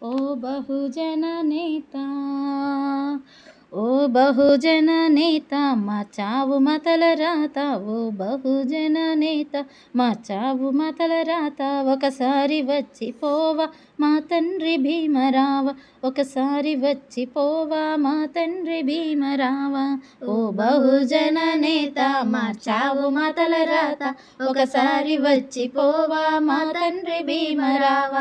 ఓ బహుజన నేత, ఓ బహుజన నేత, మా చావు మతల రాత. ఓ బహుజన నేత, మా చావు మతల రాత. ఒకసారి వచ్చి పోవా మా తండ్రి భీమరావ, ఒకసారి వచ్చి పోవా మా తండ్రి భీమరావ. ఓ బహుజన నేత, మా చావు మతల రాత. ఒకసారి వచ్చి పోవా మా తండ్రి భీమరావ.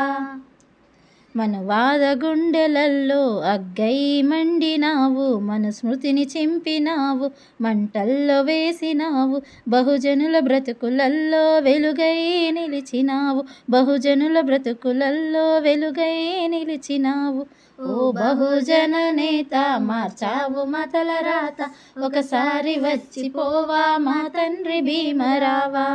మనవాద గుండెలల్లో అగ్గై మండినావు, మన స్మృతిని చింపినావు, మంటల్లో వేసినావు. బహుజనుల బ్రతుకులల్లో వెలుగై నిలిచినావు, బహుజనుల బ్రతుకులల్లో వెలుగై నిలిచినావు. ఓ బహుజన నేత, మార్చావు మతల రాత. ఒకసారి వచ్చి పోవా మా తండ్రి భీమరావా.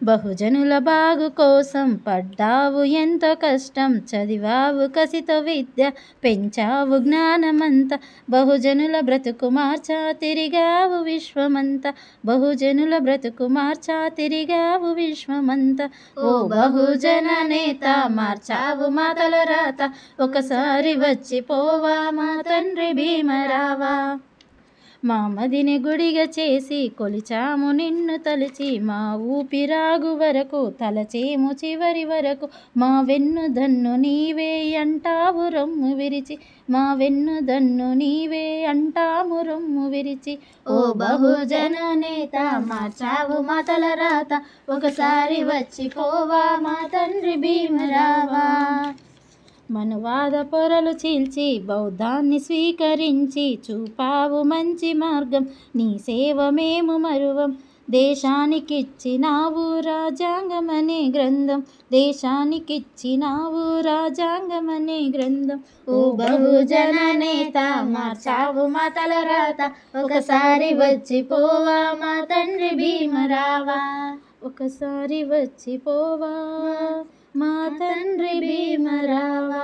బహుజనుల బాగు కోసం పడ్డావు ఎంతో కష్టం, చదివావు కసితో విద్య, పెంచావు జ్ఞానమంతా. బహుజనుల బ్రతుకు మార్చా తిరిగావు విశ్వమంతా, బహుజనుల బ్రతుకు మార్చా తిరిగావు విశ్వమంతా. ఓ బహుజన నేత, మార్చావు మాతల రాత. ఒకసారి వచ్చి పోవా మా తండ్రి భీమరావా. మా మదిని గుడిగా చేసి కొలిచాము నిన్ను తలిచి, మా ఊపిరాగు వరకు తలచేము చివరి వరకు. మా వెన్నుదన్ను నీవే అంటావు రొమ్ము విరిచి, మా వెన్నుదన్ను నీవే అంటాము రొమ్ము విరిచి. ఓ బహుజన నేత, మార్చావు మాతల రాత. ఒకసారి వచ్చి పోవా మా తండ్రి భీమరావా. మనువాద పొరలు చీల్చి బౌద్ధాన్ని స్వీకరించి చూపావు మంచి మార్గం, నీ సేవ మేము మరువం. దేశానికిచ్చినావు రాజ్యాంగమనే గ్రంథం, దేశానికిచ్చినావు రాజ్యాంగమనే గ్రంథం. ఓ బహుజన నేత, మార్చావు మాతల రాత. ఒకసారి వచ్చి పోవా మా తండ్రి భీమరావా, ఒకసారి వచ్చి పోవా మా తండ్రి భీమరావా.